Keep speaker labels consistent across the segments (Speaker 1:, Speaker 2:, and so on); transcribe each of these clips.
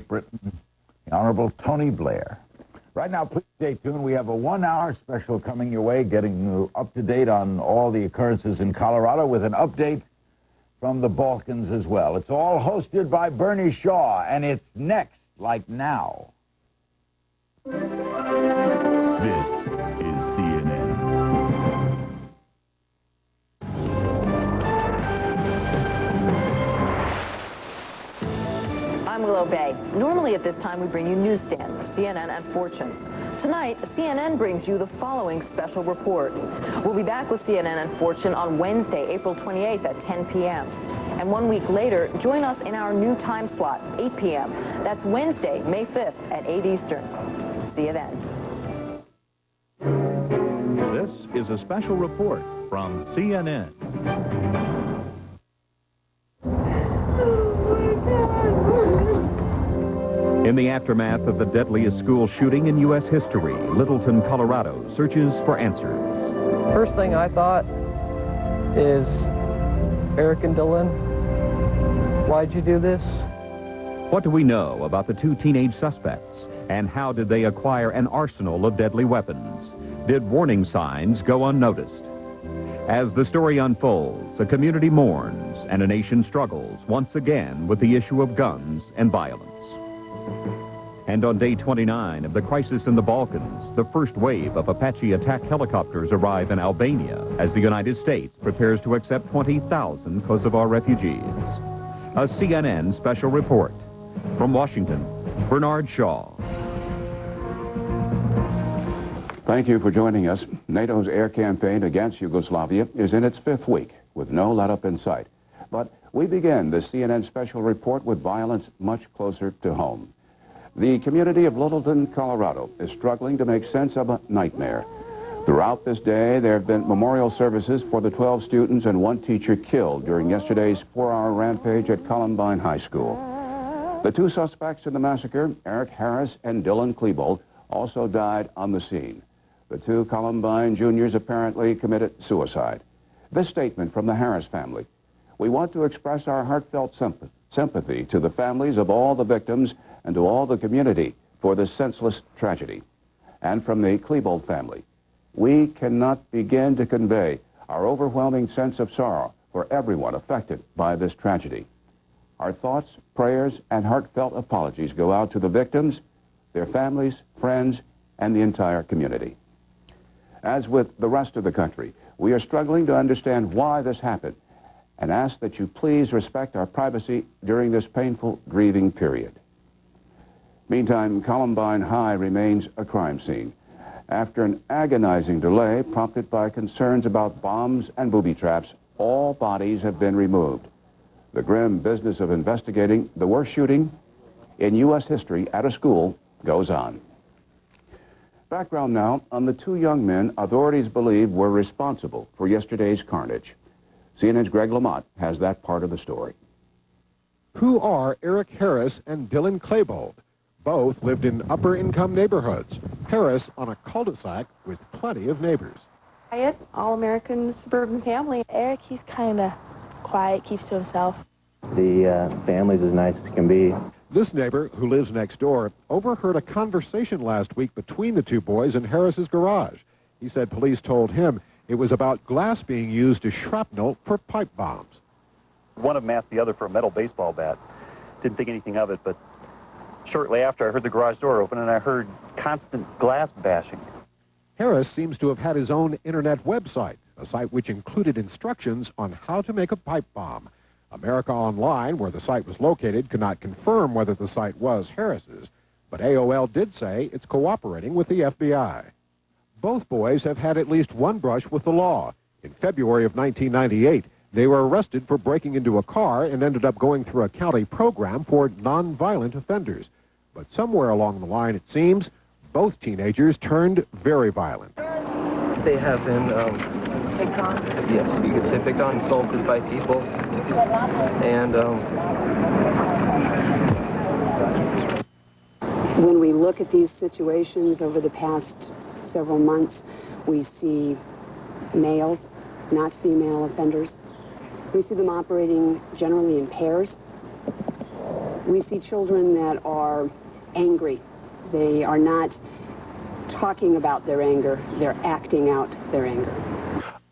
Speaker 1: Britain, the Honorable Tony Blair. Right now, please stay tuned. We have a 1-hour special coming your way, getting you up to date on all the occurrences in Colorado with an update from the Balkans as well. It's all hosted by Bernie Shaw, and it's next, like now.
Speaker 2: This is CNN.
Speaker 3: I'm Willow Bay. Normally at this time we bring you newsstands, CNN and Fortune. Tonight, CNN brings you the following special report. We'll be back with CNN and Fortune on Wednesday, April 28th at 10 p.m. And 1 week later, join us in our new time slot, 8 p.m. That's Wednesday, May 5th at 8 Eastern. See you then.
Speaker 2: This is a special report from CNN. In the aftermath of the deadliest school shooting in U.S. history, Littleton, Colorado searches for answers.
Speaker 4: First thing I thought is, Eric and Dylan, why'd you do this?
Speaker 2: What do we know about the two teenage suspects, and how did they acquire an arsenal of deadly weapons? Did warning signs go unnoticed? As the story unfolds, a community mourns and a nation struggles once again with the issue of guns and violence. And on day 29 of the crisis in the Balkans, the first wave of Apache attack helicopters arrive in Albania as the United States prepares to accept 20,000 Kosovo refugees. A CNN special report. From Washington, Bernard Shaw.
Speaker 5: Thank you for joining us. NATO's air campaign against Yugoslavia is in its 5th week, with no let-up in sight. But we begin the CNN special report with violence much closer to home. The community of Littleton, Colorado is struggling to make sense of a nightmare. Throughout this day, there have been memorial services for the 12 students and 1 teacher killed during yesterday's 4-hour rampage at Columbine High School. The 2 suspects in the massacre, Eric Harris and Dylan Klebold, also died on the scene. The 2 Columbine juniors apparently committed suicide. This statement from the Harris family. We want to express our heartfelt sympathy to the families of all the victims and to all the community for this senseless tragedy. And from the Klebold family, we cannot begin to convey our overwhelming sense of sorrow for everyone affected by this tragedy. Our thoughts, prayers, and heartfelt apologies go out to the victims, their families, friends, and the entire community. As with the rest of the country, we are struggling to understand why this happened and ask that you please respect our privacy during this painful grieving period. Meantime, Columbine High remains a crime scene. After an agonizing delay prompted by concerns about bombs and booby traps, all bodies have been removed. The grim business of investigating the worst shooting in U.S. history at a school goes on. Background now on the 2 young men authorities believe were responsible for yesterday's carnage. CNN's Greg Lamont has that part of the story.
Speaker 6: Who are Eric Harris and Dylan Klebold? Both lived in upper-income neighborhoods. Harris on a cul-de-sac with plenty of neighbors.
Speaker 7: Quiet, all-American suburban family. Eric, he's kind of quiet, keeps to himself.
Speaker 8: The family's as nice as can be.
Speaker 6: This neighbor, who lives next door, overheard a conversation last week between the 2 boys in Harris's garage. He said police told him it was about glass being used as shrapnel for pipe bombs.
Speaker 9: One of them asked the other for a metal baseball bat. Didn't think anything of it, but shortly after I heard the garage door open and I heard constant glass bashing.
Speaker 6: Harris seems to have had his own internet website, a site which included instructions on how to make a pipe bomb. America Online, where the site was located, could not confirm whether the site was Harris's, but AOL did say it's cooperating with the FBI. Both boys have had at least one brush with the law. In February of 1998, they were arrested for breaking into a car and ended up going through a county program for nonviolent offenders. But somewhere along the line, it seems, both teenagers turned very violent.
Speaker 4: They have been,
Speaker 7: Picked on?
Speaker 4: yes, you could say picked on, insulted by people, and,
Speaker 10: When we look at these situations over the past several months, we see males, not female offenders. We see them operating generally in pairs. We see children that are angry. They are not talking about their anger. They're acting out their anger.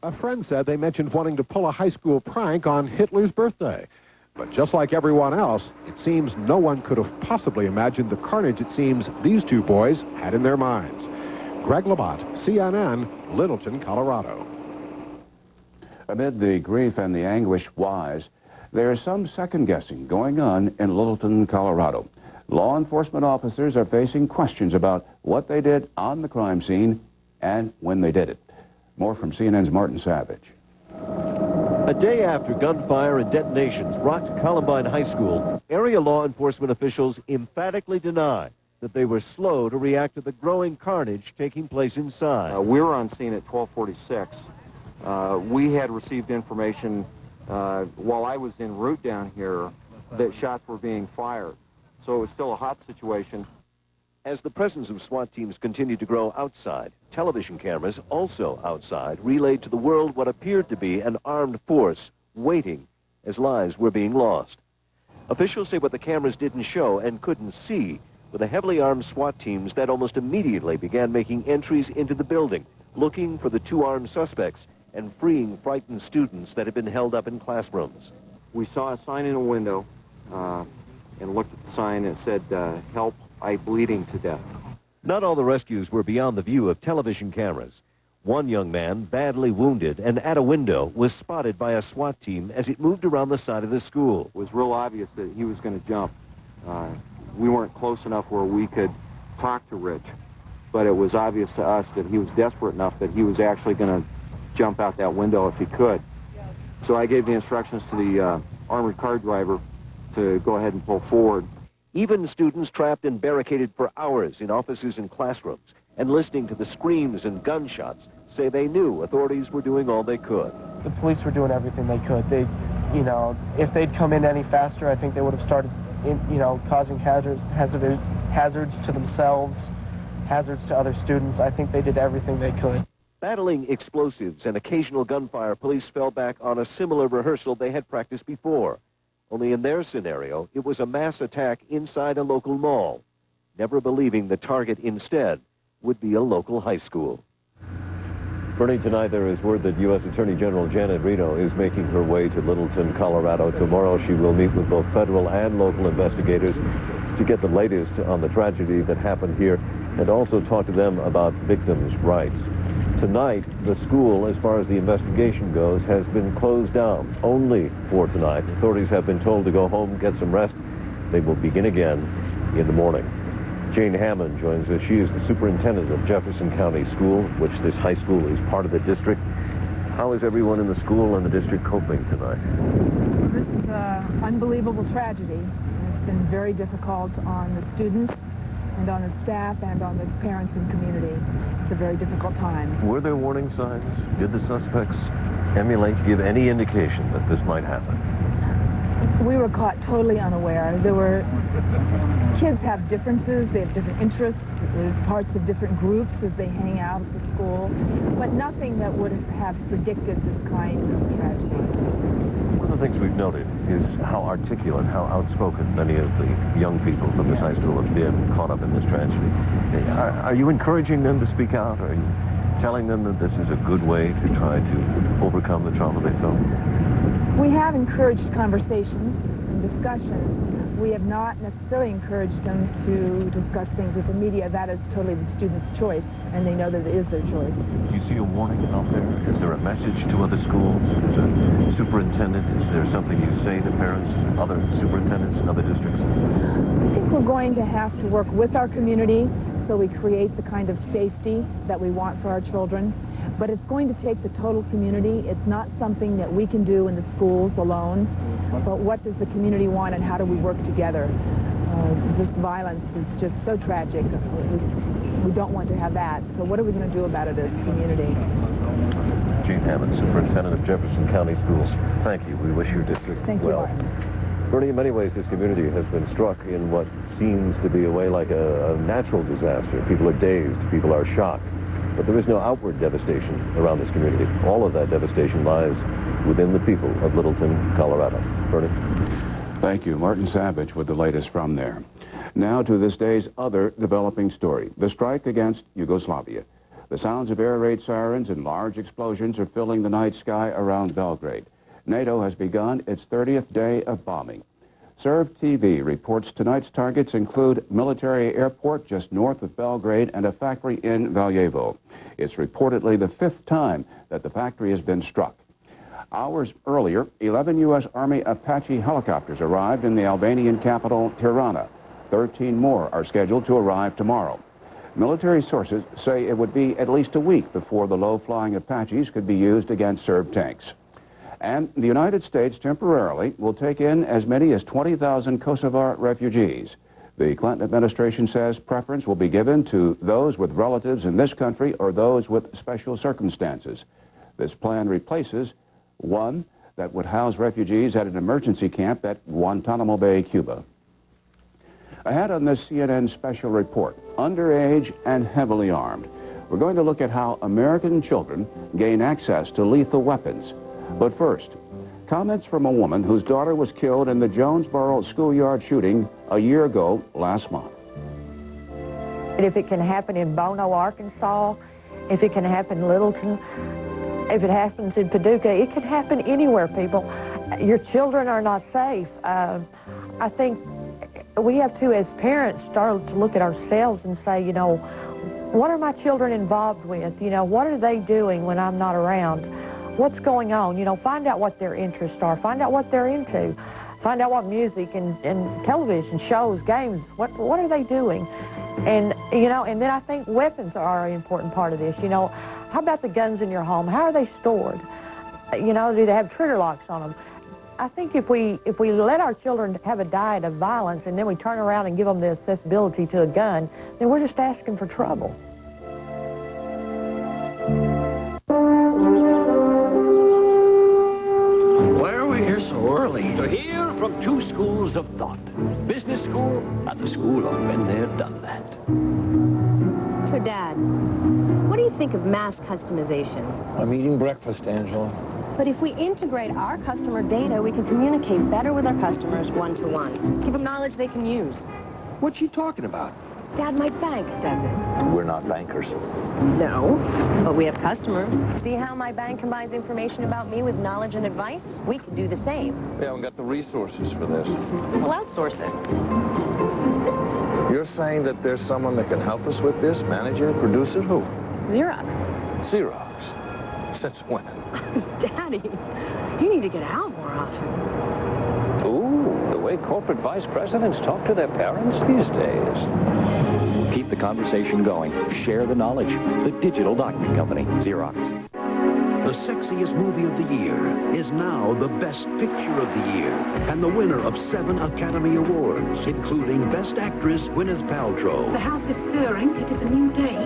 Speaker 6: A friend said they mentioned wanting to pull a high school prank on Hitler's birthday. But just like everyone else, it seems no one could have possibly imagined the carnage it seems these two boys had in their minds. Greg Lamotte, CNN, Littleton, Colorado.
Speaker 5: Amid the grief and the anguish, wise, there is some second-guessing going on in Littleton, Colorado. Law enforcement officers are facing questions about what they did on the crime scene and when they did it. More from CNN's Martin Savage.
Speaker 11: A day after gunfire and detonations rocked Columbine High School, area law enforcement officials emphatically deny that they were slow to react to the growing carnage taking place inside.
Speaker 12: We were on scene at 12:46. We had received information while I was en route down here that shots were being fired. So it was still a hot situation.
Speaker 11: As the presence of SWAT teams continued to grow outside, television cameras, also outside, relayed to the world what appeared to be an armed force waiting as lives were being lost. Officials say what the cameras didn't show and couldn't see were the heavily armed SWAT teams that almost immediately began making entries into the building, looking for the two armed suspects and freeing frightened students that had been held up in classrooms.
Speaker 12: We saw a sign in a window and looked at the sign and it said, "Help, I'm bleeding to death."
Speaker 11: Not all the rescues were beyond the view of television cameras. One young man, badly wounded and at a window, was spotted by a SWAT team as it moved around the side of the school.
Speaker 12: It was real obvious that he was going to jump. We weren't close enough where we could talk to Rich, but it was obvious to us that he was desperate enough that he was actually going to jump out that window if he could. So I gave the instructions to the armored car driver to go ahead and pull forward.
Speaker 11: Even students trapped and barricaded for hours in offices and classrooms and listening to the screams and gunshots say they knew authorities were doing all they could.
Speaker 4: The police were doing everything they could. They, you know, if they'd come in any faster, I think they would have started, causing hazards to themselves, hazards to other students. I think they did everything they could.
Speaker 11: Battling explosives and occasional gunfire, police fell back on a similar rehearsal they had practiced before. Only in their scenario, it was a mass attack inside a local mall, never believing the target instead would be a local high school.
Speaker 13: Bernie, tonight there is word that U.S. Attorney General Janet Reno is making her way to Littleton, Colorado. Tomorrow she will meet with both federal and local investigators to get the latest on the tragedy that happened here and also talk to them about victims' rights. Tonight, the school, as far as the investigation goes, has been closed down only for tonight. Authorities have been told to go home, get some rest. They will begin again in the morning. Jane Hammond joins us. She is the superintendent of Jefferson County School, which this high school is part of the district. How is everyone in the school and the district coping tonight?
Speaker 14: This is an unbelievable tragedy. It's been very difficult on the students and on the staff and on the parents and community. It's a very difficult time.
Speaker 13: Were there warning signs? Did the suspects give any indication that this might happen?
Speaker 14: We were caught totally unaware. Kids have differences, they have different interests, there's parts of different groups as they hang out at the school, but nothing that would have predicted this kind of tragedy.
Speaker 13: One of the things we've noted is how articulate, how outspoken many of the young people from this high school have been caught up in this tragedy. Are you encouraging them to speak out? Are you telling them that this is a good way to try to overcome the trauma they felt?
Speaker 14: We have encouraged conversations and discussions. We have not necessarily encouraged them to discuss things with the media. That is totally the student's choice, and they know that it is their choice.
Speaker 13: Do you see a warning out there? Is there a message to other schools? As a superintendent, is there something you say to parents and other superintendents in other districts?
Speaker 14: I think we're going to have to work with our community so we create the kind of safety that we want for our children. But it's going to take the total community. It's not something that we can do in the schools alone. But what does the community want and how do we work together? This violence is just so tragic. We don't want to have that. So what are we going to do about it as a community?
Speaker 13: Jane Hammond, Superintendent of Jefferson County Schools. Thank you. We wish your district well. Bernie, in many ways, this community has been struck in what seems to be a way like a natural disaster. People are dazed. People are shocked. But there is no outward devastation around this community. All of that devastation lies within the people of Littleton, Colorado. Bernie?
Speaker 5: Thank you. Martin Savage with the latest from there. Now to this day's other developing story, the strike against Yugoslavia. The sounds of air raid sirens and large explosions are filling the night sky around Belgrade. NATO has begun its 30th day of bombing. Serve TV reports tonight's targets include military airport just north of Belgrade and a factory in Valjevo. It's reportedly the 5th time that the factory has been struck. Hours earlier, 11 U.S. Army Apache helicopters arrived in the Albanian capital, Tirana. 13 more are scheduled to arrive tomorrow. Military sources say it would be at least a week before the low-flying Apaches could be used against Serb tanks. And the United States temporarily will take in as many as 20,000 Kosovo refugees. The Clinton administration says preference will be given to those with relatives in this country or those with special circumstances. This plan replaces one that would house refugees at an emergency camp at Guantanamo Bay, Cuba. Ahead on this CNN special report, underage and heavily armed. We're going to look at how American children gain access to lethal weapons. But first, comments from a woman whose daughter was killed in the Jonesboro schoolyard shooting a year ago last month.
Speaker 15: If it can happen in Bono, Arkansas, if it can happen in Littleton, if it happens in Paducah, it can happen anywhere, people. Your children are not safe. I think we have to, as parents, start to look at ourselves and say, you know, what are my children involved with? You know, what are they doing when I'm not around? What's going on? You know, find out what their interests are. Find out what they're into. Find out what music and television shows, games, what are they doing? And, you know, and then I think weapons are an important part of this. You know, how about the guns in your home? How are they stored? You know, do they have trigger locks on them? I think if we let our children have a diet of violence and then we turn around and give them the accessibility to a gun, then we're just asking for trouble.
Speaker 16: Why are we here so early? To hear from two schools of thought. Business school and the school of been there, done that.
Speaker 17: So, Dad, what do you think of mass customization?
Speaker 18: I'm eating breakfast, Angela.
Speaker 17: But if we integrate our customer data, we can communicate better with our customers one-to-one. Give them knowledge they can use.
Speaker 16: What's she talking about?
Speaker 17: Dad, my bank does it.
Speaker 16: We're not bankers.
Speaker 17: No, but we have customers. See how my bank combines information about me with knowledge and advice? We can do the same.
Speaker 18: We haven't got the resources for this.
Speaker 17: We'll outsource it.
Speaker 18: You're saying that there's someone that can help us with this? Manager, producer, who?
Speaker 17: Xerox.
Speaker 18: Xerox. Since when?
Speaker 17: Daddy, you need to get out more often.
Speaker 16: Ooh, the way corporate vice presidents talk to their parents these days. Keep the conversation going. Share the knowledge. The Digital Document Company, Xerox.
Speaker 19: The sexiest movie of the year is now the best picture of the year and the winner of 7 Academy Awards, including Best Actress Gwyneth Paltrow.
Speaker 20: The house is stirring. It is a new day.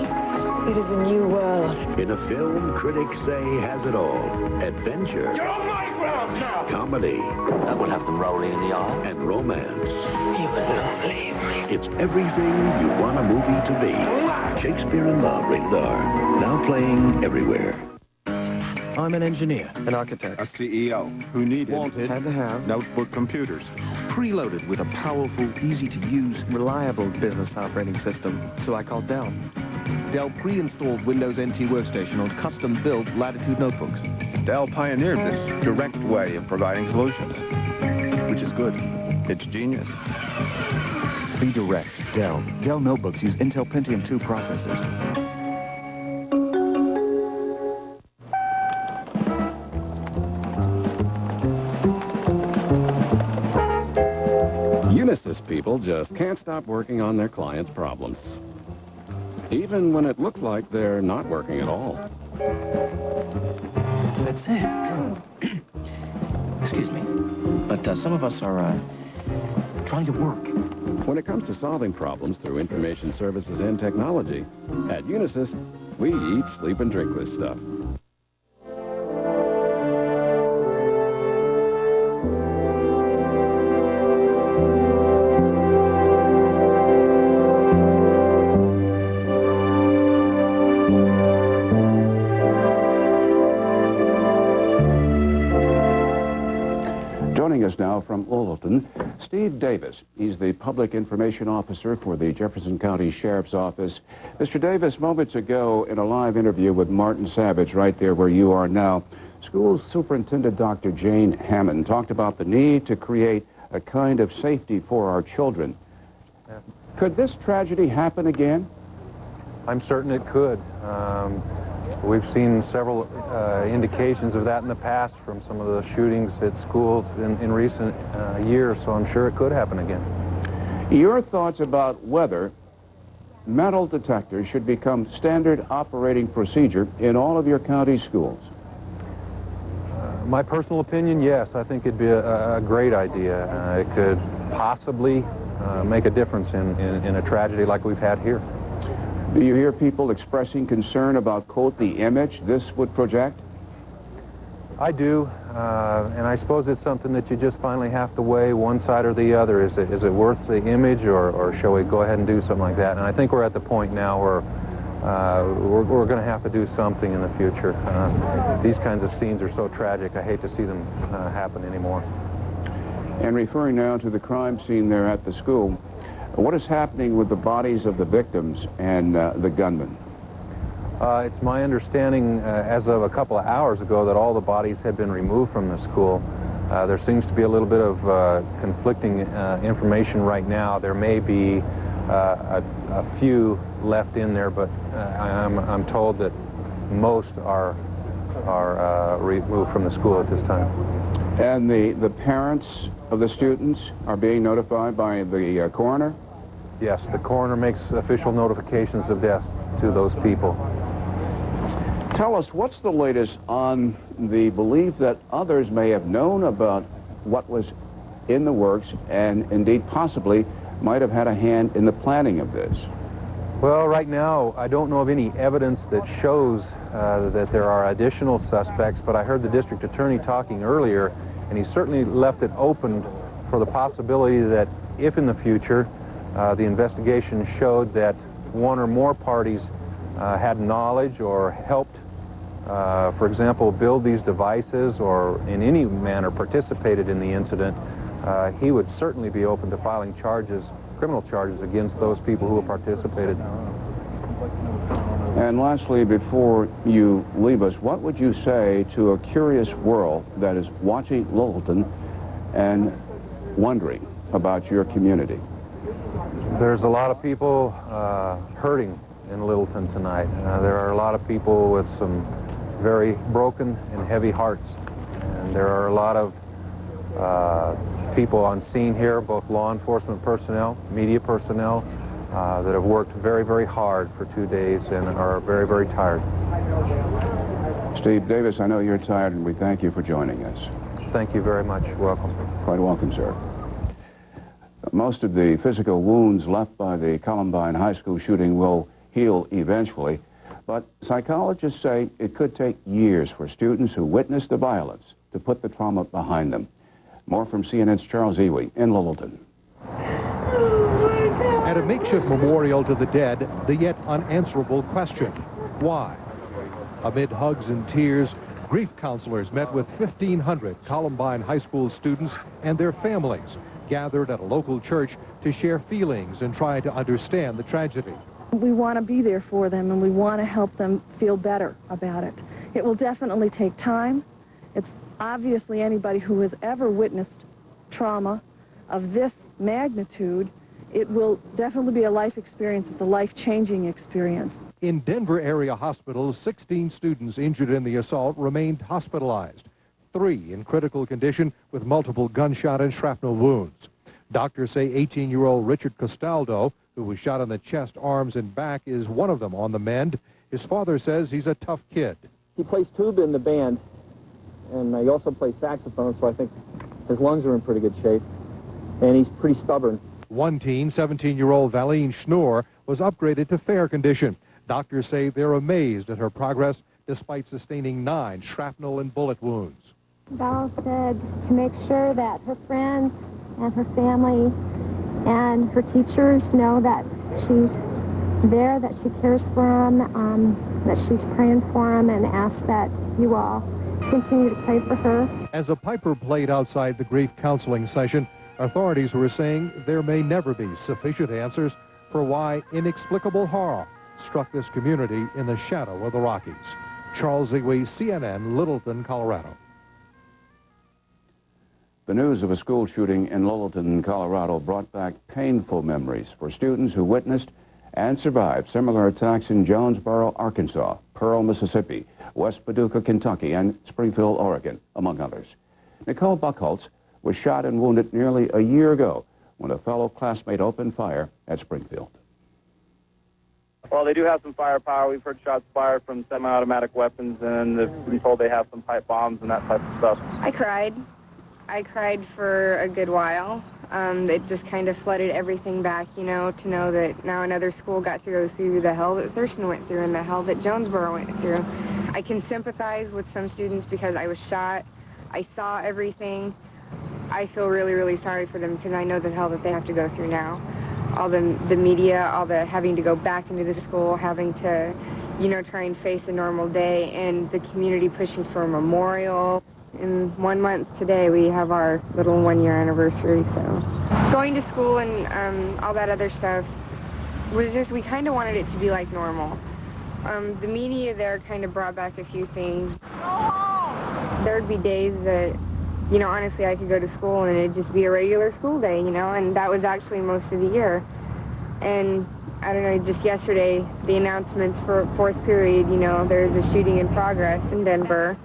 Speaker 20: It is a new world.
Speaker 19: In a film critics say has it all. Adventure.
Speaker 20: You're on my ground now!
Speaker 19: Comedy.
Speaker 16: That would have them rolling in the aisle.
Speaker 19: And romance.
Speaker 16: You would not believe me.
Speaker 19: It's everything you want a movie to be. Shakespeare in Love, rated R. Now playing everywhere.
Speaker 21: I'm an engineer.
Speaker 22: An architect. A CEO who needed, had to have, notebook computers.
Speaker 21: Preloaded with a powerful, easy-to-use, reliable business operating system. So I called Dell. Dell pre-installed Windows NT Workstation on custom-built Latitude notebooks.
Speaker 22: Dell pioneered this direct way of providing solutions, which is good. It's genius.
Speaker 23: Be direct. Dell. Dell notebooks use Intel Pentium 2 processors.
Speaker 5: Unisys people just can't stop working on their clients' problems, even when it looks like they're not working at all.
Speaker 24: That's it. Excuse me. But some of us are trying to work.
Speaker 5: When it comes to solving problems through information services and technology, at Unisys, we eat, sleep, and drink this stuff. Joining us now from Littleton, Steve Davis, he's the Public Information Officer for the Jefferson County Sheriff's Office. Mr. Davis, moments ago in a live interview with Martin Savage right there where you are now, School Superintendent Dr. Jane Hammond talked about the need to create a kind of safety for our children. Could this tragedy happen again?
Speaker 1: I'm certain it could. We've seen several indications of that in the past from some of the shootings at schools in recent years, so I'm sure it could happen again.
Speaker 5: Your thoughts about whether metal detectors should become standard operating procedure in all of your county schools?
Speaker 1: My personal opinion, yes. I think it'd be a great idea. It could possibly make a difference in a tragedy like we've had here.
Speaker 5: Do you hear people expressing concern about, quote, the image this would project?
Speaker 1: I do, and I suppose it's something that you just finally have to weigh one side or the other. Is it worth the image, or shall we go ahead and do something like that? And I think we're at the point now where we're going to have to do something in the future. These kinds of scenes are so tragic, I hate to see them happen anymore.
Speaker 5: And referring now to the crime scene there at the school, what is happening with the bodies of the victims and the gunman?
Speaker 1: It's my understanding as of a couple of hours ago that all the bodies had been removed from the school. There seems to be a little bit of conflicting information right now. There may be a few left in there, but I'm told that most are removed from the school at this time.
Speaker 5: And the parents of the students are being notified by the coroner?
Speaker 1: Yes, the coroner makes official notifications of death to those people.
Speaker 5: Tell us, what's the latest on the belief that others may have known about what was in the works and indeed possibly might have had a hand in the planning of this?
Speaker 1: Well, right now, I don't know of any evidence that shows that there are additional suspects, but I heard the district attorney talking earlier, and he certainly left it open for the possibility that if in the future the investigation showed that one or more parties had knowledge or helped, for example, build these devices or in any manner participated in the incident, he would certainly be open to filing charges, criminal charges against those people who have participated.
Speaker 5: And lastly, before you leave us, what would you say to a curious world that is watching Littleton and wondering about your community?
Speaker 1: There's a lot of people hurting in Littleton tonight. There are a lot of people with some very broken and heavy hearts. And there are a lot of people on scene here, both law enforcement personnel, media personnel, that have worked very, very hard for 2 days and are very, very tired.
Speaker 5: Steve Davis, I know you're tired, and we thank you for joining us.
Speaker 1: Thank you very much. Welcome.
Speaker 5: Quite welcome, sir. Most of the physical wounds left by the Columbine high school shooting will heal eventually, but psychologists say it could take years for students who witnessed the violence to put the trauma behind them. More from CNN's Charles Ewey in Littleton.
Speaker 6: At a makeshift memorial to the dead, the yet unanswerable question, why? Amid hugs and tears, grief counselors met with 1,500 Columbine high school students and their families gathered at a local church to share feelings and try to understand the tragedy.
Speaker 14: We want to be there for them, and we want to help them feel better about it. It will definitely take time. It's obviously anybody who has ever witnessed trauma of this magnitude, it will definitely be a life experience. It's a life-changing experience.
Speaker 6: In Denver area hospitals, 16 students injured in the assault remained hospitalized, 3 in critical condition with multiple gunshot and shrapnel wounds. Doctors say 18-year-old Richard Castaldo, who was shot in the chest, arms, and back, is one of them on the mend. His father says he's a tough kid.
Speaker 2: He plays tuba in the band, and he also plays saxophone, so I think his lungs are in pretty good shape, and he's pretty stubborn.
Speaker 6: One teen, 17-year-old Valine Schnoor, was upgraded to fair condition. Doctors say they're amazed at her progress despite sustaining 9 shrapnel and bullet wounds.
Speaker 3: Val said to make sure that her friends and her family and her teachers know that she's there, that she cares for them, that she's praying for them, and ask that you all continue to pray for her.
Speaker 6: As a piper played outside the grief counseling session, Authorities were saying there may never be sufficient answers for why inexplicable horror struck this community in the shadow of the Rockies. Charles Zigwe, CNN, Littleton, Colorado.
Speaker 5: The news of a school shooting in Littleton, Colorado brought back painful memories for students who witnessed and survived similar attacks in Jonesboro, Arkansas, Pearl, Mississippi, West Paducah, Kentucky, and Springfield, Oregon, among others. Nicole Buchholz was shot and wounded nearly a year ago when a fellow classmate opened fire at Springfield.
Speaker 7: Well, they do have some firepower. We've heard shots fired from semi-automatic weapons, and they've been told they have some pipe bombs and that type of stuff.
Speaker 8: I cried. I cried for a good while. It just kind of flooded everything back, you know, to know that now another school got to go through the hell that Thurston went through and the hell that Jonesboro went through. I can sympathize with some students because I was shot. I saw everything. I feel really, really sorry for them because I know the hell that they have to go through now. All the media, all the having to go back into the school, having to, you know, try and face a normal day, and the community pushing for a memorial. In 1 month today, we have our little 1-year anniversary, so. Going to school and all that other stuff was just, we kind of wanted it to be like normal. The media there kind of brought back a few things. There'd be days that, you know, honestly, I could go to school and it'd just be a regular school day, you know, and that was actually most of the year. And I don't know, just yesterday, the announcements for fourth period, you know, there's a shooting in progress in Denver.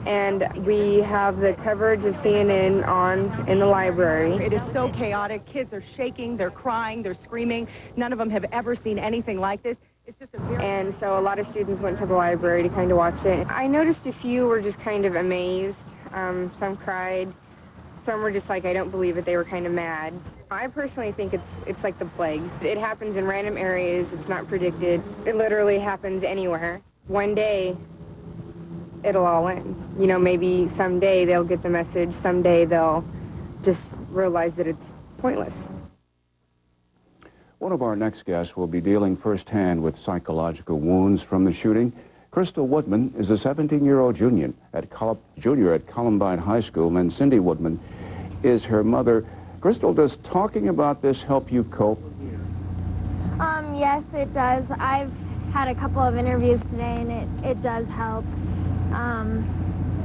Speaker 8: And we have the coverage of CNN on in the library.
Speaker 9: It is so chaotic. Kids are shaking, they're crying, they're screaming. None of them have ever seen anything like this. It's just a very...
Speaker 8: And so a lot of students went to the library to kind of watch it. I noticed a few were just kind of amazed. Some cried. Some were just like, I don't believe it. They were kind of mad. I personally think it's like the plague. It happens in random areas. It's not predicted. It literally happens anywhere. One day, it'll all end. You know, maybe someday they'll get the message. Someday they'll just realize that it's pointless.
Speaker 5: One of our next guests will be dealing firsthand with psychological wounds from the shooting. Crystal Woodman is a 17-year-old junior at Columbine High School, and Cindy Woodman is her mother. Crystal, does talking about this help you cope?
Speaker 3: Yes, it does. I've had a couple of interviews today, and it does help.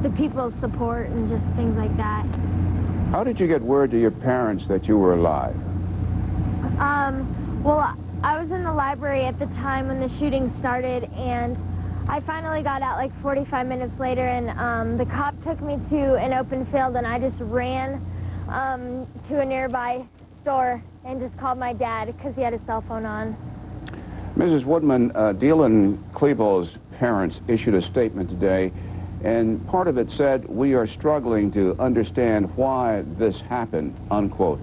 Speaker 3: The people's support and just things like that.
Speaker 5: How did you get word to your parents that you were alive?
Speaker 3: Well, I was in the library at the time when the shooting started, and I finally got out like 45 minutes later, and the cop took me to an open field, and I just ran to a nearby store and just called my dad because he had his cell phone on.
Speaker 5: Mrs. Woodman, Dylan Klebo's parents issued a statement today, and part of it said, "We are struggling to understand why this happened," unquote.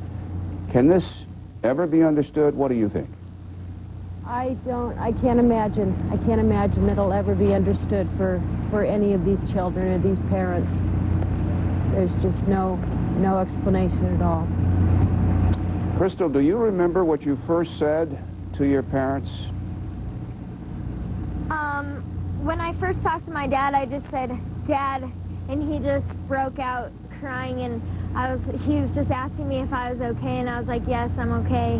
Speaker 5: Can this ever be understood? What do you think?
Speaker 10: I can't imagine. I can't imagine it'll ever be understood for any of these children or these parents. There's just no explanation at all.
Speaker 5: Crystal, do you remember what you first said to your parents?
Speaker 3: When I first talked to my dad, I just said, "Dad," and he just broke out crying, and he was just asking me if I was okay, and I was like, "Yes, I'm okay."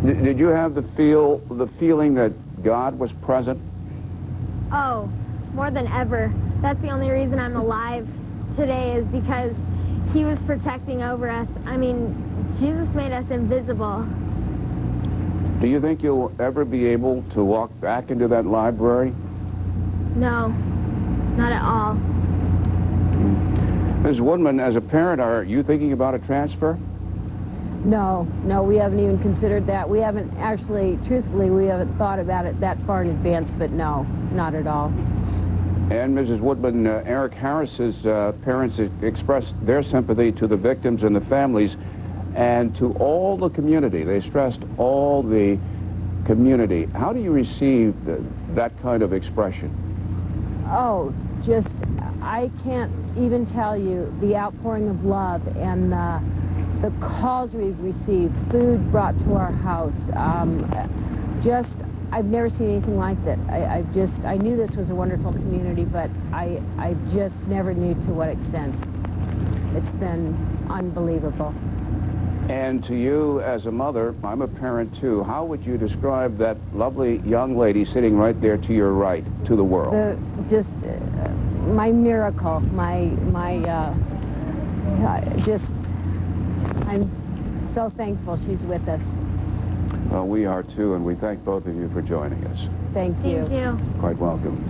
Speaker 5: Did you have the feeling that God was present?
Speaker 3: Oh, more than ever. That's the only reason I'm alive today, is because he was protecting over us. I mean, Jesus made us invisible.
Speaker 5: Do you think you'll ever be able to walk back into that library?
Speaker 3: No, not at all.
Speaker 5: Ms. Woodman, as a parent, are you thinking about a transfer?
Speaker 10: No, we haven't even considered that. We haven't actually, truthfully, we haven't thought about it that far in advance, but no, not at all.
Speaker 5: And Mrs. Woodman, Eric Harris's parents expressed their sympathy to the victims and the families and to all the community. They stressed all the community. How do you receive that kind of expression?
Speaker 10: Oh, just, I can't even tell you the outpouring of love and the calls we've received, food brought to our house. I've never seen anything like that. I knew this was a wonderful community, but I just never knew to what extent. It's been unbelievable.
Speaker 5: And to you as a mother, I'm a parent too, how would you describe that lovely young lady sitting right there to your right to the world?
Speaker 10: My miracle, I'm so thankful she's with us.
Speaker 5: Well, we are too, and we thank both of you for joining us.
Speaker 10: Thank you.
Speaker 3: Thank you.
Speaker 5: Quite welcome.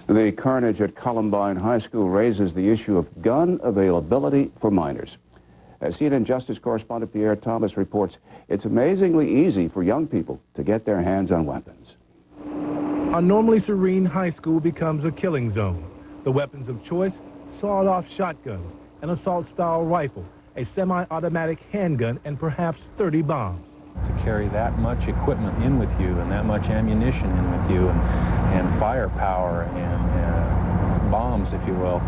Speaker 5: The carnage at Columbine High School raises the issue of gun availability for minors. As CNN Justice correspondent Pierre Thomas reports, it's amazingly easy for young people to get their hands on weapons.
Speaker 4: A normally serene high school becomes a killing zone. The weapons of choice, sawed-off shotguns, an assault-style rifle, a semi-automatic handgun, and perhaps 30 bombs.
Speaker 1: To carry that much equipment in with you and that much ammunition in with you and firepower and bombs, if you will,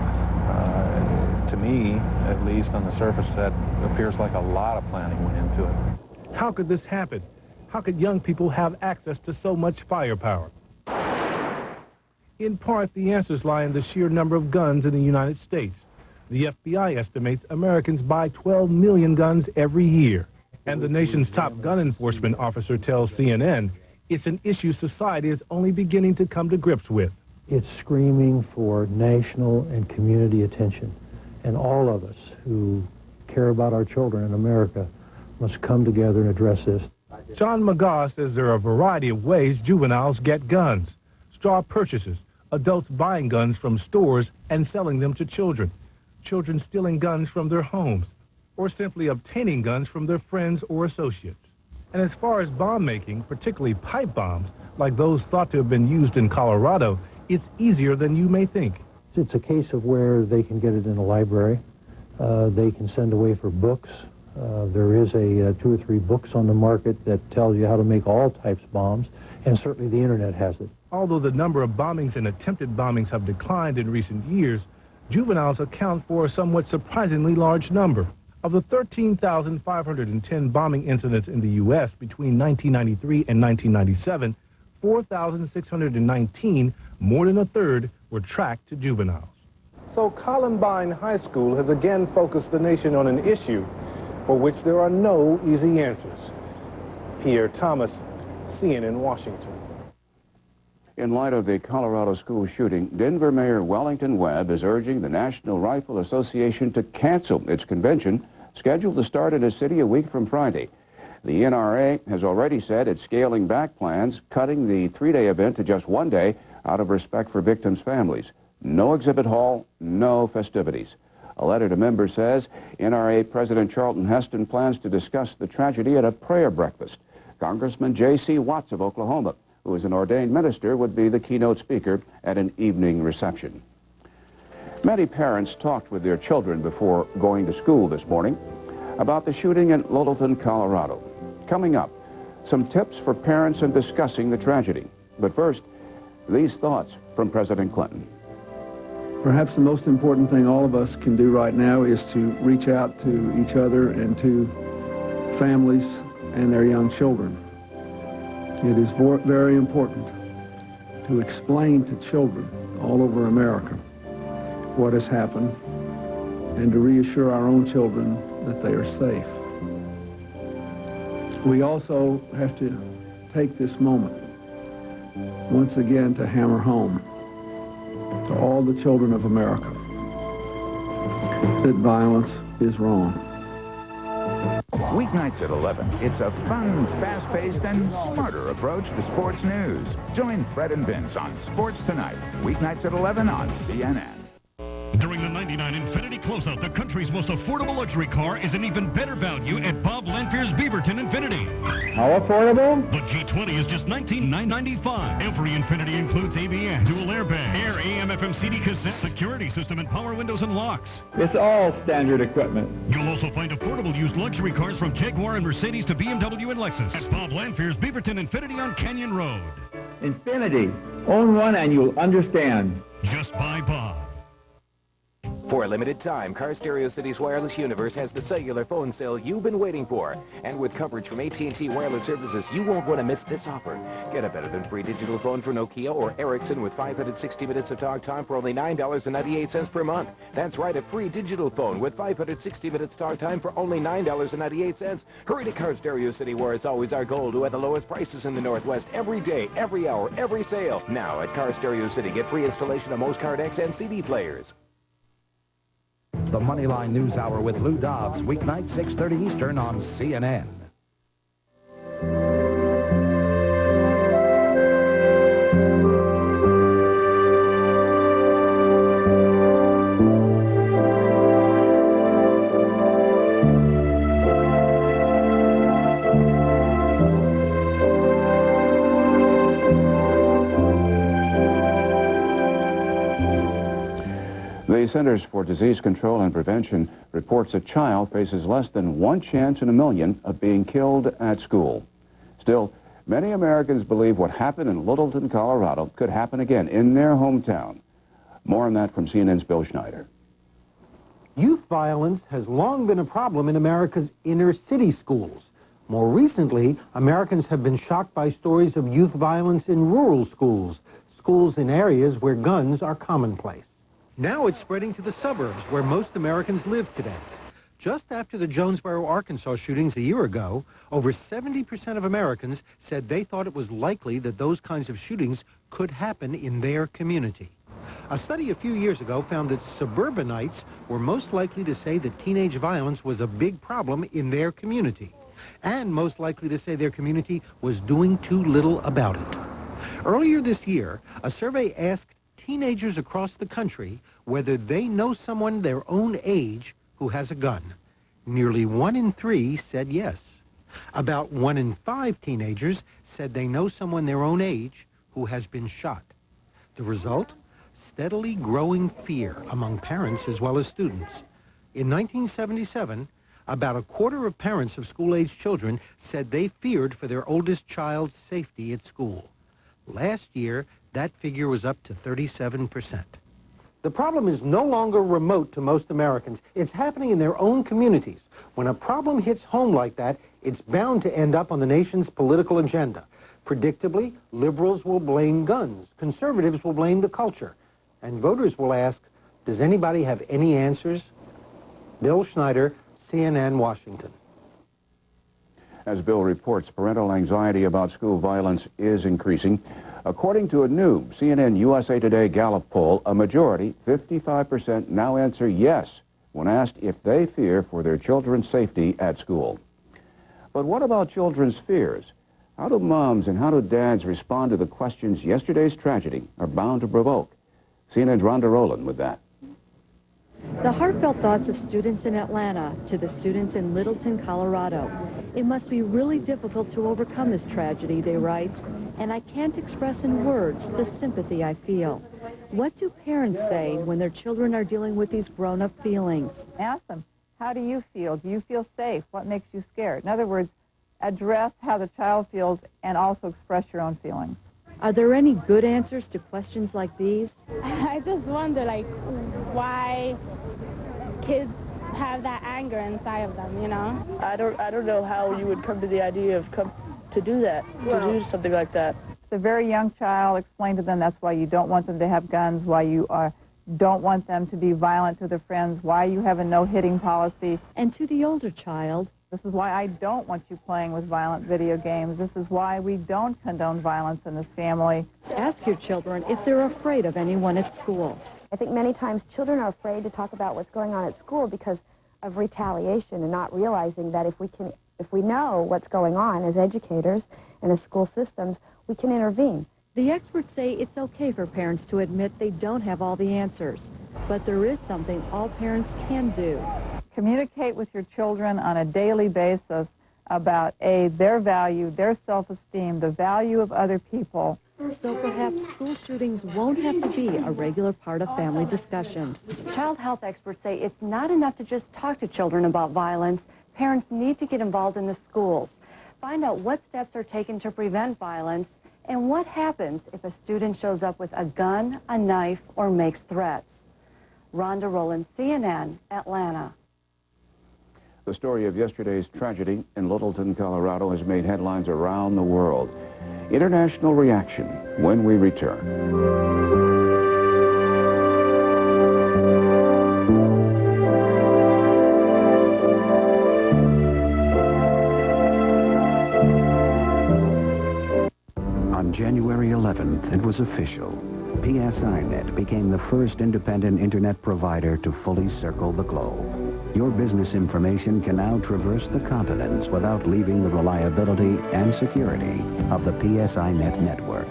Speaker 1: to me, at least on the surface, that appears like a lot of planning went into it.
Speaker 4: How could this happen? How could young people have access to so much firepower? In part, the answers lie in the sheer number of guns in the United States. The FBI estimates Americans buy 12 million guns every year. And the nation's top gun enforcement officer tells CNN it's an issue society is only beginning to come to grips with.
Speaker 11: It's screaming for national and community attention. And all of us who care about our children in America must come together and address this.
Speaker 4: John McGaw says there are a variety of ways juveniles get guns. Straw purchases, adults buying guns from stores and selling them to children, children stealing guns from their homes, or simply obtaining guns from their friends or associates. And as far as bomb making, particularly pipe bombs, like those thought to have been used in Colorado, it's easier than you may think.
Speaker 11: It's a case of where they can get it in a library. They can send away for books. There is 2 or 3 books on the market that tell you how to make all types of bombs, and certainly the internet has it.
Speaker 4: Although the number of bombings and attempted bombings have declined in recent years, juveniles account for a somewhat surprisingly large number. Of the 13,510 bombing incidents in the U.S. between 1993 and 1997, 4,619, more than a third, were tracked to juveniles. So Columbine High School has again focused the nation on an issue for which there are no easy answers. Pierre Thomas, CNN, Washington.
Speaker 5: In light of the Colorado school shooting, Denver Mayor Wellington Webb is urging the National Rifle Association to cancel its convention scheduled to start in the city a week from Friday. The NRA has already said it's scaling back plans, cutting the 3-day event to just 1 day out of respect for victims' families. No exhibit hall, no festivities. A letter to members says NRA President Charlton Heston plans to discuss the tragedy at a prayer breakfast. Congressman J.C. Watts of Oklahoma, who is an ordained minister, would be the keynote speaker at an evening reception. Many parents talked with their children before going to school this morning about the shooting in Littleton, Colorado. Coming up, some tips for parents in discussing the tragedy. But first, these thoughts from President Clinton.
Speaker 12: Perhaps the most important thing all of us can do right now is to reach out to each other and to families and their young children. It is very important to explain to children all over America what has happened and to reassure our own children that they are safe. We also have to take this moment once again to hammer home to all the children of America that violence is wrong.
Speaker 13: Weeknights at 11. It's a fun, fast-paced, and smarter approach to sports news. Join Fred and Vince on Sports Tonight. Weeknights at 11 on CNN.
Speaker 25: During the 99 Infiniti Closeout, the country's most affordable luxury car is an even better value at Bob Lanfear's Beaverton Infiniti.
Speaker 26: How affordable?
Speaker 25: The G20 is just $19,995. Every Infiniti includes ABS, dual airbags, air, AM, FM, CD cassette, security system, and power windows and locks.
Speaker 26: It's all standard equipment.
Speaker 25: You'll also find affordable used luxury cars from Jaguar and Mercedes to BMW and Lexus at Bob Lanfear's Beaverton Infiniti on Canyon Road.
Speaker 26: Infiniti. Own one and you'll understand.
Speaker 25: Just buy Bob.
Speaker 15: For a limited time, Car Stereo City's Wireless Universe has the cellular phone sale you've been waiting for. And with coverage from AT&T Wireless Services, you won't want to miss this offer. Get a better-than-free digital phone for Nokia or Ericsson with 560 minutes of talk time for only $9.98 per month. That's right, a free digital phone with 560 minutes talk time for only $9.98. Hurry to Car Stereo City, where it's always our goal to have the lowest prices in the Northwest every day, every hour, every sale. Now at Car Stereo City, get free installation of most Card X and CD players.
Speaker 16: The Moneyline News Hour with Lou Dobbs, weeknight 6:30 Eastern on CNN.
Speaker 5: The Centers for Disease Control and Prevention reports a child faces less than 1 chance in a million of being killed at school. Still, many Americans believe what happened in Littleton, Colorado could happen again in their hometown. More on that from CNN's Bill Schneider.
Speaker 17: Youth violence has long been a problem in America's inner city schools. More recently, Americans have been shocked by stories of youth violence in rural schools, schools in areas where guns are commonplace. Now it's spreading to the suburbs where most Americans live today. Just after the Jonesboro, Arkansas shootings a year ago, over 70% of Americans said they thought it was likely that those kinds of shootings could happen in their community. A study a few years ago found that suburbanites were most likely to say that teenage violence was a big problem in their community, and most likely to say their community was doing too little about it. Earlier this year, a survey asked teenagers across the country whether they know someone their own age who has a gun. Nearly 1 in 3 said yes. About 1 in 5 teenagers said they know someone their own age who has been shot. The result? Steadily growing fear among parents as well as students. In 1977, about a quarter of parents of school-age children said they feared for their oldest child's safety at school. Last year, that figure was up to 37%. The problem is no longer remote to most Americans. It's happening in their own communities. When a problem hits home like that, it's bound to end up on the nation's political agenda. Predictably, liberals will blame guns, conservatives will blame the culture, and voters will ask, does anybody have any answers? Bill Schneider, CNN, Washington.
Speaker 5: As Bill reports, parental anxiety about school violence is increasing. According to a new CNN USA Today Gallup poll, a majority, 55%, now answer yes when asked if they fear for their children's safety at school. But what about children's fears? How do moms and how do dads respond to the questions yesterday's tragedy are bound to provoke? CNN's Rhonda Rowland with that.
Speaker 18: The heartfelt thoughts of students in Atlanta to the students in Littleton, Colorado. It must be really difficult to overcome this tragedy, they write, and I can't express in words the sympathy I feel. What do parents say when their children are dealing with these grown-up feelings?
Speaker 19: Ask them, how do you feel? Do you feel safe? What makes you scared? In other words, address how the child feels and also express your own feelings.
Speaker 18: Are there any good answers to questions like these?
Speaker 20: I just wonder, like, why kids have that anger inside of them, you know?
Speaker 27: I don't know how you would come to the idea of to do that, to do something like that.
Speaker 19: It's a very young child. Explain to them that's why you don't want them to have guns, why you don't want them to be violent to their friends, why you have a no-hitting policy.
Speaker 18: And to the older child,
Speaker 19: this is why I don't want you playing with violent video games. This is why we don't condone violence in this family.
Speaker 18: Ask your children if they're afraid of anyone at school.
Speaker 3: I think many times children are afraid to talk about what's going on at school because of retaliation and not realizing that if we know what's going on as educators and as school systems, we can intervene.
Speaker 18: The experts say it's okay for parents to admit they don't have all the answers, but there is something all parents can do.
Speaker 19: Communicate with your children on a daily basis about, their value, their self-esteem, the value of other people.
Speaker 18: So perhaps school shootings won't have to be a regular part of family discussions.
Speaker 28: Child health experts say it's not enough to just talk to children about violence. Parents need to get involved in the schools. Find out what steps are taken to prevent violence and what happens if a student shows up with a gun, a knife, or makes threats. Rhonda Rowland, CNN, Atlanta.
Speaker 5: The story of yesterday's tragedy in Littleton, Colorado has made headlines around the world. International reaction when we return.
Speaker 2: On January 11th, it was official. PSINet became the first independent internet provider to fully circle the globe. Your business information can now traverse the continents without leaving the reliability and security of the PSINet network.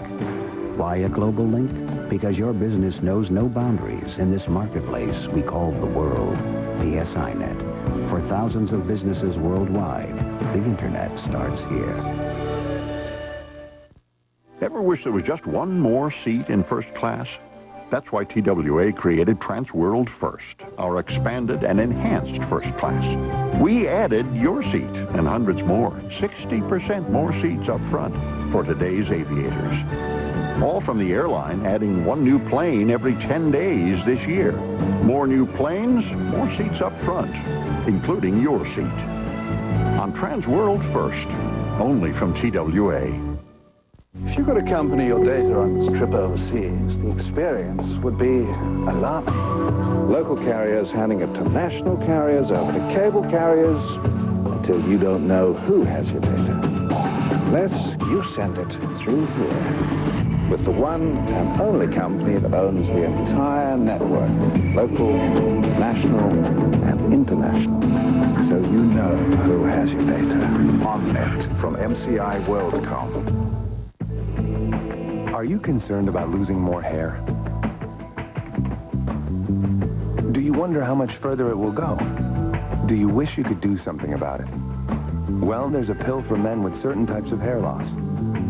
Speaker 2: Why a global link? Because your business knows no boundaries in this marketplace we call the world. PSINet. For thousands of businesses worldwide, the internet starts here.
Speaker 6: Ever wish there was just one more seat in first class? That's why TWA created Transworld First, our expanded and enhanced first class. We added your seat and hundreds more, 60% more seats up front for today's aviators. All from the airline, adding one new plane every 10 days this year. More new planes, more seats up front, including your seat. On Transworld First, only from TWA.
Speaker 7: If you could accompany your data on this trip overseas, the experience would be alarming. Local carriers handing it to national carriers, over to cable carriers, until you don't know who has your data. Unless you send it through here, with the one and only company that owns the entire network, local, national, and international. So you know who has your data. On net from MCI WorldCom.
Speaker 14: Are you concerned about losing more hair? Do you wonder how much further it will go? Do you wish you could do something about it? Well, there's a pill for men with certain types of hair loss.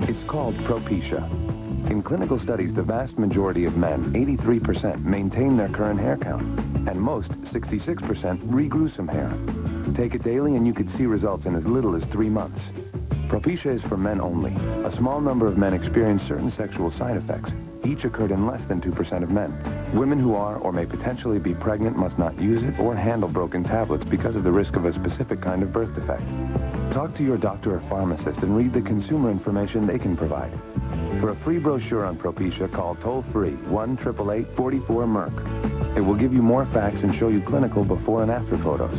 Speaker 14: It's called Propecia. In clinical studies, the vast majority of men, 83%, maintain their current hair count, and most, 66%, regrew some hair. Take it daily and you could see results in as little as 3 months. Propecia is for men only. A small number of men experience certain sexual side effects. Each occurred in less than 2% of men. Women who are or may potentially be pregnant must not use it or handle broken tablets because of the risk of a specific kind of birth defect. Talk to your doctor or pharmacist and read the consumer information they can provide. For a free brochure on Propecia, call toll-free 1-888-44-MERC. It will give you more facts and show you clinical before and after photos.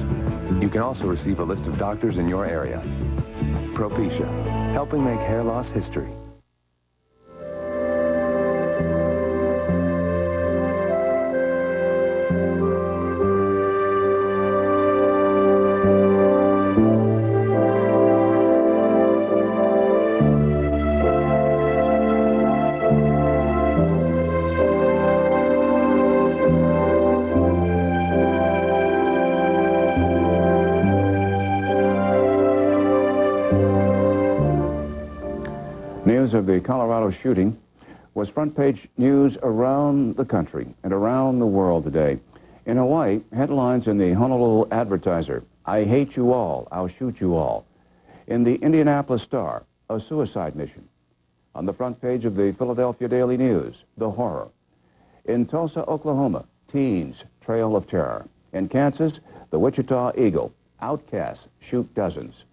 Speaker 14: You can also receive a list of doctors in your area. Propecia, helping make hair loss history.
Speaker 5: News of the Colorado shooting was front-page news around the country and around the world today. In Hawaii, headlines in the Honolulu Advertiser, "I hate you all, I'll shoot you all." In the Indianapolis Star, a suicide mission. On the front page of the Philadelphia Daily News, the horror. In Tulsa, Oklahoma, teens, trail of terror. In Kansas, the Wichita Eagle, outcasts shoot dozens.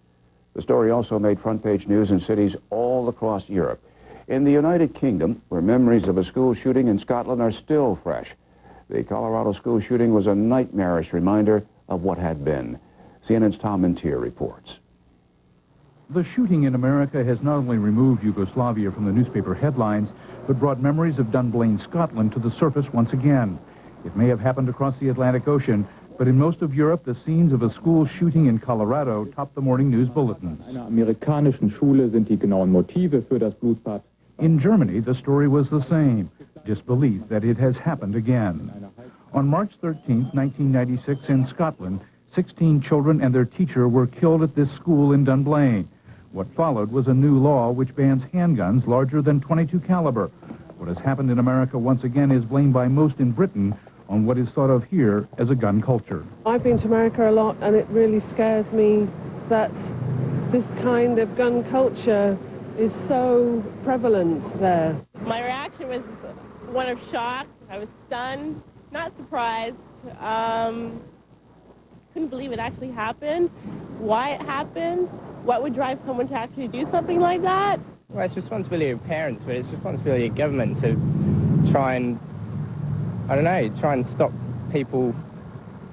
Speaker 5: The story also made front-page news in cities all across Europe. In the United Kingdom, where memories of a school shooting in Scotland are still fresh, the Colorado school shooting was a nightmarish reminder of what had been. CNN's Tom Mintier reports.
Speaker 21: The shooting in America has not only removed Yugoslavia from the newspaper headlines, but brought memories of Dunblane, Scotland to the surface once again. It may have happened across the Atlantic Ocean, but in most of Europe, the scenes of a school shooting in Colorado topped the morning news bulletins.
Speaker 26: In einer amerikanischen Schule sind die genauen Motive für das Blutbad.
Speaker 21: In Germany, the story was the same, disbelief that it has happened again. On March 13, 1996, in Scotland, 16 children and their teacher were killed at this school in Dunblane. What followed was a new law which bans handguns larger than .22 caliber. What has happened in America once again is blamed by most in Britain on what is thought of here as a gun culture.
Speaker 22: I've been to America a lot, and it really scares me that this kind of gun culture is so prevalent there.
Speaker 20: My reaction was one of shock. I was stunned, not surprised, Couldn't believe it actually happened. Why it happened? What would drive someone to actually do something like that?
Speaker 1: Well, it's responsibility of parents, but it's responsibility of government to try and, I don't know, try and stop people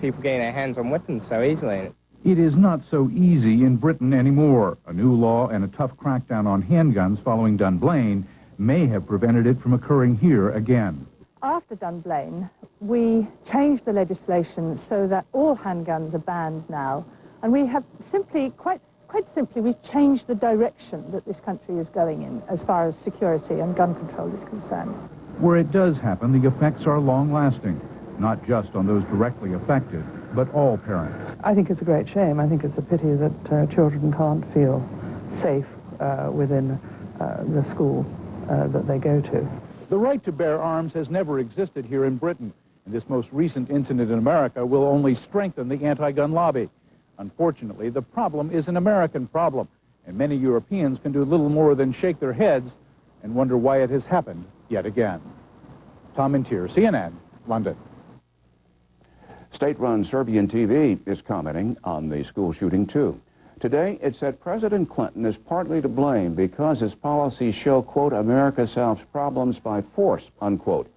Speaker 1: getting their hands on weapons so easily.
Speaker 21: It is not so easy in Britain anymore. A new law and a tough crackdown on handguns following Dunblane may have prevented it from occurring here again.
Speaker 19: After Dunblane, we changed the legislation so that all handguns are banned now, and we have simply, quite simply, we've changed the direction that this country is going in as far as security and gun control is concerned.
Speaker 21: Where it does happen, the effects are long-lasting, not just on those directly affected, but all parents.
Speaker 4: I think it's a great shame. I think it's a pity that children can't feel safe within the school that they go to.
Speaker 21: The right to bear arms has never existed here in Britain, and this most recent incident in America will only strengthen the anti-gun lobby. Unfortunately, the problem is an American problem, and many Europeans can do little more than shake their heads and wonder why it has happened yet again. Tom Mintier, CNN, London.
Speaker 5: State-run Serbian TV is commenting on the school shooting, too. Today, it said President Clinton is partly to blame because his policies show, quote, America solves problems by force, unquote.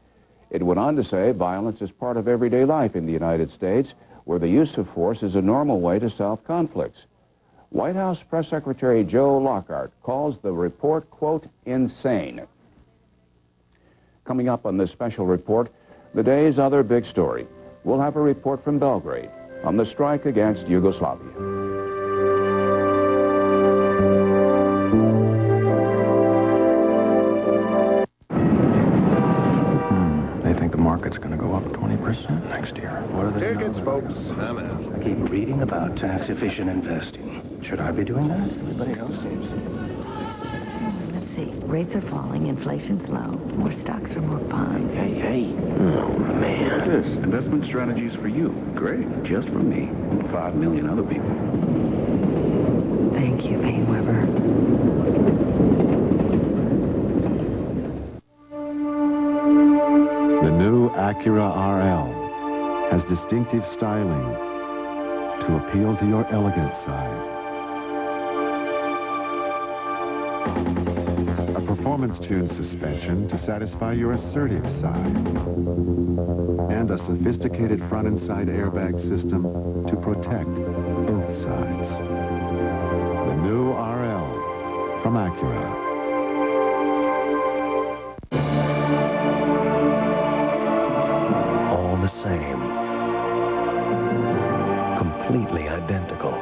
Speaker 5: It went on to say violence is part of everyday life in the United States, where the use of force is a normal way to solve conflicts. White House Press Secretary Joe Lockhart calls the report, quote, insane. Coming up on this special report, the day's other big story. We'll have a report from Belgrade on the strike against Yugoslavia.
Speaker 2: They think the market's going to go up 20% next year. What are the
Speaker 8: tickets, folks? I'm out.
Speaker 2: I keep reading about tax-efficient investing. Should I be doing that? Everybody else seems.
Speaker 9: Let's see. Rates are falling, inflation's low, more stocks are more fun.
Speaker 2: Hey. Oh, man.
Speaker 8: This investment strategies for you. Great.
Speaker 2: Just for me. 5 million other people.
Speaker 9: Thank you, Weber.
Speaker 10: The new Acura RL has distinctive styling to appeal to your elegant side. A performance-tuned suspension to satisfy your assertive side. And a sophisticated front and side airbag system to protect both sides. The new RL from Acura.
Speaker 2: All the same. Completely identical.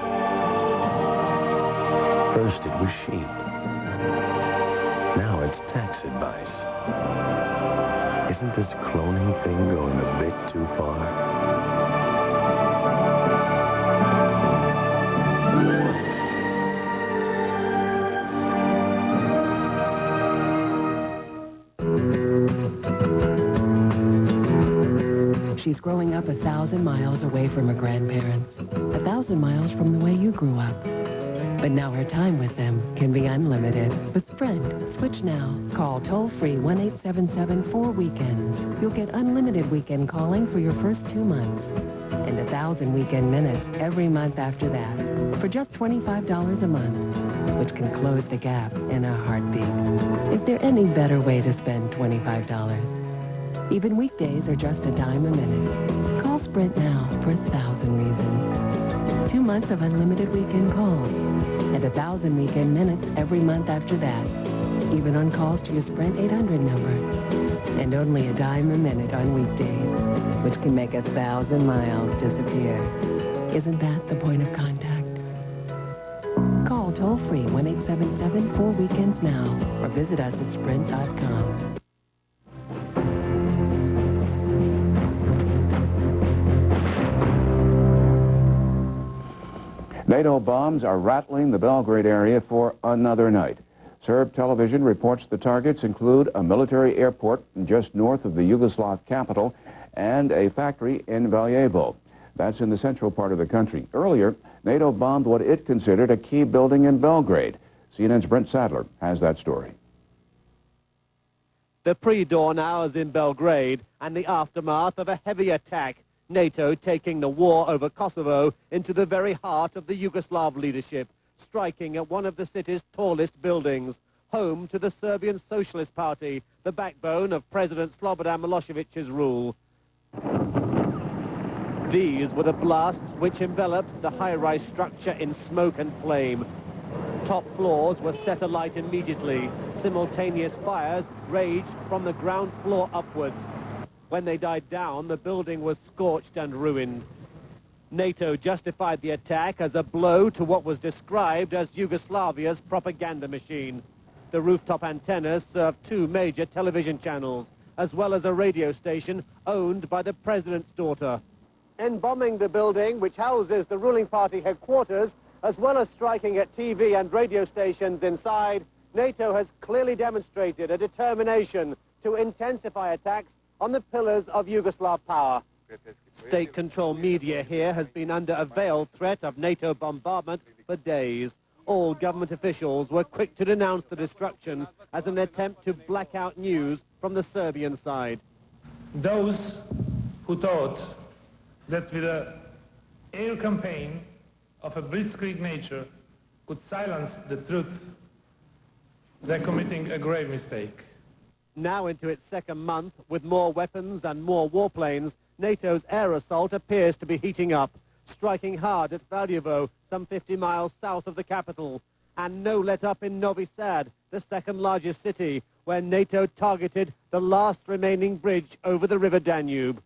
Speaker 2: First it was sheep. Now it's tax advice. Isn't this cloning thing going a bit too far?
Speaker 11: She's growing up 1,000 miles away from her grandparents, 1,000 miles from the way you grew up. But now her time with them can be unlimited. With Sprint, switch now. Call toll-free 1-877-4-WEEKENDS. You'll get unlimited weekend calling for your first 2 months. And 1,000 weekend minutes every month after that for just $25 a month, which can close the gap in a heartbeat. Is there any better way to spend $25? Even weekdays are just a dime a minute. Call Sprint now for 1,000 reasons. 2 months of unlimited weekend calls and 1,000 weekend minutes every month after that, even on calls to your Sprint 800 number. And only a dime a minute on weekdays, which can make 1,000 miles disappear. Isn't that the point of contact? Call toll-free 1-877-4-WEEKENDS now or visit us at sprint.com.
Speaker 5: NATO bombs are rattling the Belgrade area for another night. Serb television reports the targets include a military airport just north of the Yugoslav capital and a factory in Valjevo. That's in the central part of the country. Earlier, NATO bombed what it considered a key building in Belgrade. CNN's Brent Sadler has that story.
Speaker 23: The pre-dawn hours in Belgrade and the aftermath of a heavy attack.
Speaker 12: NATO taking the war over Kosovo into the very heart of the Yugoslav leadership, striking at one of the city's tallest buildings, home to the Serbian Socialist Party, the backbone of President Slobodan Milosevic's rule. These were the blasts which enveloped the high-rise structure in smoke and flame. Top floors were set alight immediately. Simultaneous fires raged from the ground floor upwards. When they died down, the building was scorched and ruined. NATO justified the attack as a blow to what was described as Yugoslavia's propaganda machine. The rooftop antennas served 2 major television channels, as well as a radio station owned by the president's daughter. In bombing the building, which houses the ruling party headquarters, as well as striking at TV and radio stations inside, NATO has clearly demonstrated a determination to intensify attacks on the pillars of Yugoslav power. State-controlled media here has been under a veiled threat of NATO bombardment for days. All government officials were quick to denounce the destruction as an attempt to black out news from the Serbian side.
Speaker 13: Those who thought that with an air campaign of a blitzkrieg nature could silence the truth, they're committing a grave mistake.
Speaker 12: Now into its second month, with more weapons and more warplanes, NATO's air assault appears to be heating up, striking hard at Valjevo, some 50 miles south of the capital, and no let-up in Novi Sad, the second largest city, where NATO targeted the last remaining bridge over the River Danube.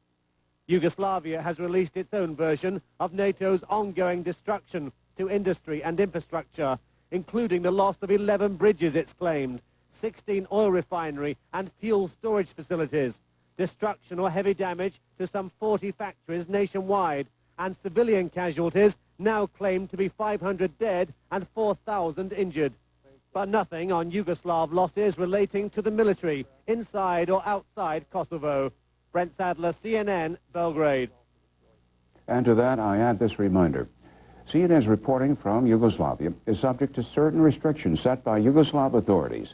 Speaker 12: Yugoslavia has released its own version of NATO's ongoing destruction to industry and infrastructure, including the loss of 11 bridges, it's claimed, 16 oil refinery and fuel storage facilities, destruction or heavy damage to some 40 factories nationwide, and civilian casualties now claimed to be 500 dead and 4,000 injured. But nothing on Yugoslav losses relating to the military, inside or outside Kosovo. Brent Sadler, CNN, Belgrade.
Speaker 5: And to that, I add this reminder. CNN's reporting from Yugoslavia is subject to certain restrictions set by Yugoslav authorities.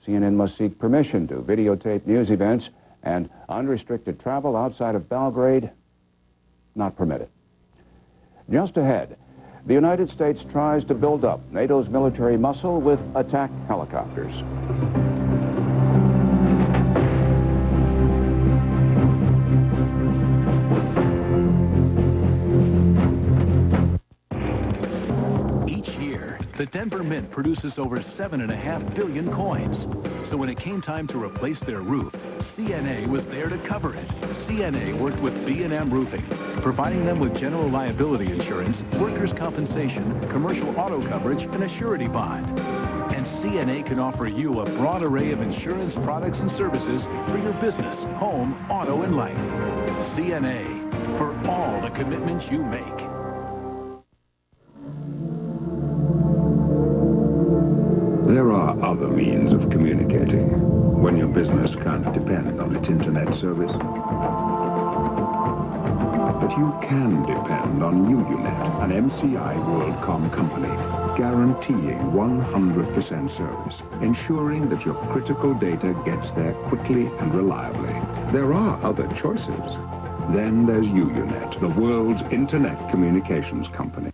Speaker 5: CNN must seek permission to videotape news events, and unrestricted travel outside of Belgrade, not permitted. Just ahead, the United States tries to build up NATO's military muscle with attack helicopters.
Speaker 15: The Denver Mint produces over 7.5 billion coins. So when it came time to replace their roof, CNA was there to cover it. CNA worked with B&M Roofing, providing them with general liability insurance, workers' compensation, commercial auto coverage, and a surety bond. And CNA can offer you a broad array of insurance products and services for your business, home, auto, and life. CNA, for all the commitments you make.
Speaker 16: There are other means of communicating when your business can't depend on its internet service. But you can depend on UUNet, an MCI WorldCom company, guaranteeing 100% service, ensuring that your critical data gets there quickly and reliably. There are other choices. Then there's UUNet, the world's internet communications company.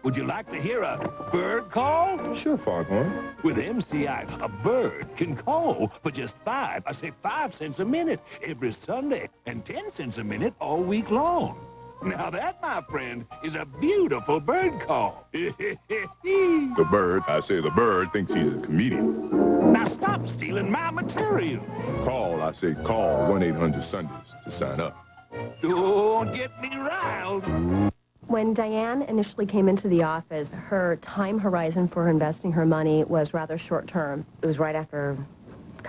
Speaker 15: Would you like to hear a bird call?
Speaker 8: Sure, Foghorn.
Speaker 15: With MCI, a bird can call for just 5 cents a minute every Sunday and 10 cents a minute all week long. Now that, my friend, is a beautiful bird call.
Speaker 8: The bird thinks he's a comedian.
Speaker 15: Now stop stealing my material.
Speaker 8: Call 1-800-Sundays to sign up.
Speaker 15: Don't get me riled.
Speaker 17: When Diane initially came into the office, her time horizon for investing her money was rather short term. It was right after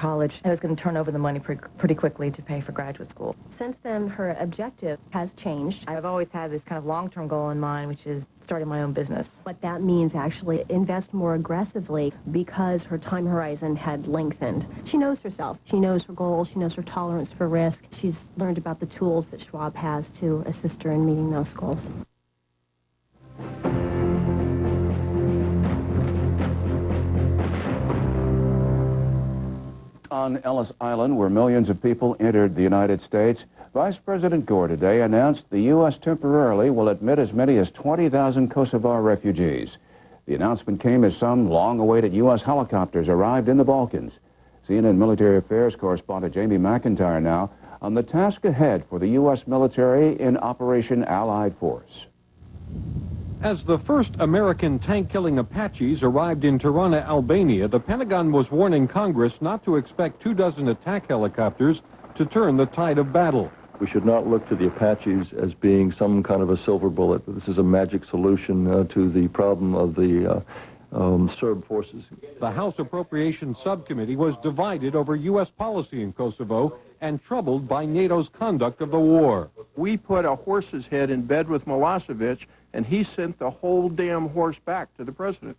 Speaker 9: college. I was going to turn over the money pretty quickly to pay for graduate school.
Speaker 17: Since then, her objective has changed.
Speaker 9: I've always had this kind of long-term goal in mind, which is starting my own business.
Speaker 17: What that means actually invest more aggressively because her time horizon had lengthened. She knows herself. She knows her goals. She knows her tolerance for risk. She's learned about the tools that Schwab has to assist her in meeting those goals.
Speaker 5: On Ellis Island, where millions of people entered the United States, Vice President Gore today announced the U.S. temporarily will admit as many as 20,000 Kosovo refugees. The announcement came as some long-awaited U.S. helicopters arrived in the Balkans. CNN military affairs correspondent Jamie McIntyre now on the task ahead for the U.S. military in Operation Allied Force.
Speaker 3: As the first American tank-killing Apaches arrived in Tirana, Albania, the Pentagon was warning Congress not to expect 24 attack helicopters to turn the tide of battle.
Speaker 6: We should not look to the Apaches as being some kind of a silver bullet. This is a magic solution to the problem of the Serb forces.
Speaker 3: The House Appropriations Subcommittee was divided over U.S. policy in Kosovo and troubled by NATO's conduct of the war.
Speaker 18: We put a horse's head in bed with Milosevic, and he sent the whole damn horse back to the president.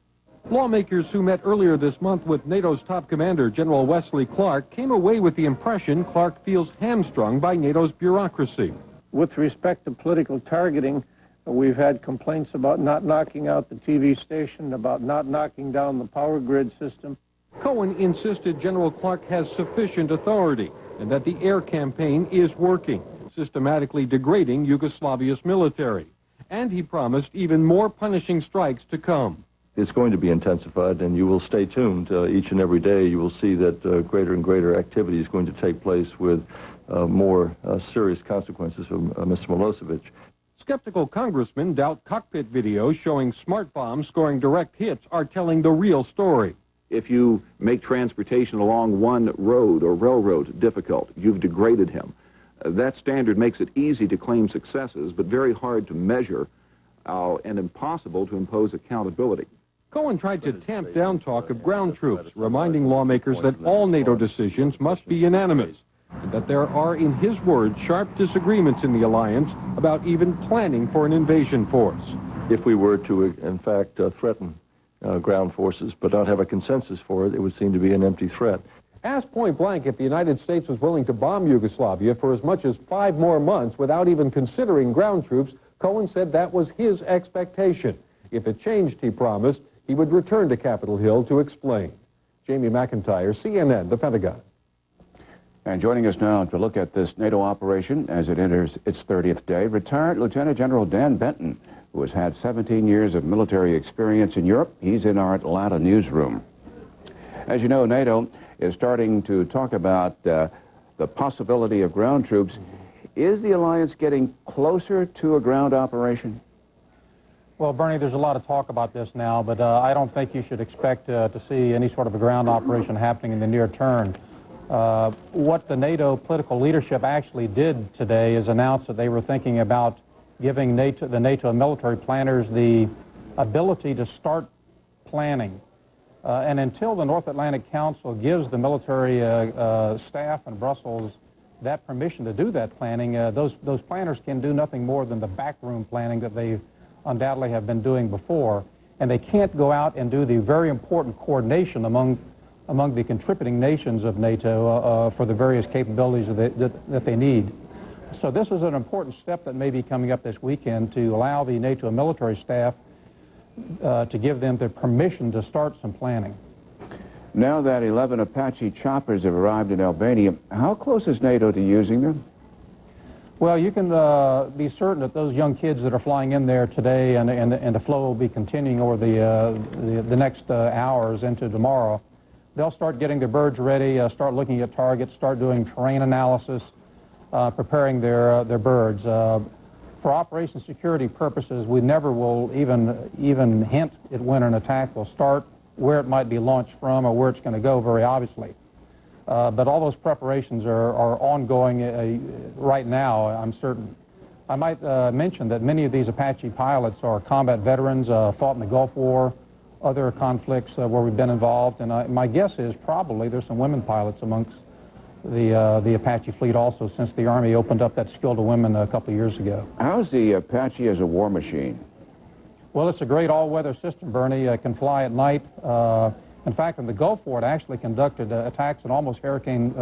Speaker 3: Lawmakers who met earlier this month with NATO's top commander, General Wesley Clark, came away with the impression Clark feels hamstrung by NATO's bureaucracy.
Speaker 23: With respect to political targeting, we've had complaints about not knocking out the TV station, about not knocking down the power grid system.
Speaker 3: Cohen insisted General Clark has sufficient authority and that the air campaign is working, systematically degrading Yugoslavia's military. And he promised even more punishing strikes to come.
Speaker 6: It's going to be intensified, and you will stay tuned each and every day. You will see that greater and greater activity is going to take place with more serious consequences for Mr. Milosevic.
Speaker 3: Skeptical congressmen doubt cockpit videos showing smart bombs scoring direct hits are telling the real story.
Speaker 24: If you make transportation along one road or railroad difficult, you've degraded him. That standard makes it easy to claim successes, but very hard to measure and impossible to impose accountability.
Speaker 3: Cohen tried to tamp down talk of ground troops, reminding lawmakers that all NATO decisions must be unanimous, and that there are, in his words, sharp disagreements in the alliance about even planning for an invasion force.
Speaker 6: If we were to, in fact, threaten ground forces but not have a consensus for it, it would seem to be an empty threat.
Speaker 3: Asked point blank if the United States was willing to bomb Yugoslavia for as much as 5 more months without even considering ground troops, Cohen said that was his expectation. If it changed, he promised, he would return to Capitol Hill to explain. Jamie McIntyre, CNN, The Pentagon.
Speaker 5: And joining us now to look at this NATO operation as it enters its 30th day, retired Lieutenant General Dan Benton, who has had 17 years of military experience in Europe. He's in our Atlanta newsroom. As you know, NATO is starting to talk about the possibility of ground troops. Is the alliance getting closer to a ground operation?
Speaker 25: Well, Bernie, there's a lot of talk about this now, but I don't think you should expect to see any sort of a ground operation happening in the near term. What the NATO political leadership actually did today is announce that they were thinking about giving the NATO military planners the ability to start planning. And until the North Atlantic Council gives the military staff in Brussels that permission to do that planning, those planners can do nothing more than the backroom planning that they undoubtedly have been doing before. And they can't go out and do the very important coordination among the contributing nations of NATO for the various capabilities that they need. So this is an important step that may be coming up this weekend to allow the NATO military staff to give them the permission to start some planning.
Speaker 5: Now that 11 Apache choppers have arrived in Albania, how close is NATO to using them?
Speaker 25: Well, you can be certain that those young kids that are flying in there today and the flow will be continuing over the next hours into tomorrow. They'll start getting their birds ready, start looking at targets, start doing terrain analysis, preparing their birds. For operation security purposes, we never will even hint at when an attack will start, where it might be launched from, or where it's going to go, very obviously. But all those preparations are ongoing right now, I'm certain. I might mention that many of these Apache pilots are combat veterans, fought in the Gulf War, other conflicts where we've been involved. And my guess is probably there's some women pilots amongst the Apache fleet also, since the Army opened up that skill to women a couple of years ago.
Speaker 5: How's the Apache as a war machine?
Speaker 25: Well, it's a great all-weather system, Bernie. It can fly at night. In fact, in the Gulf War, it actually conducted attacks in almost hurricane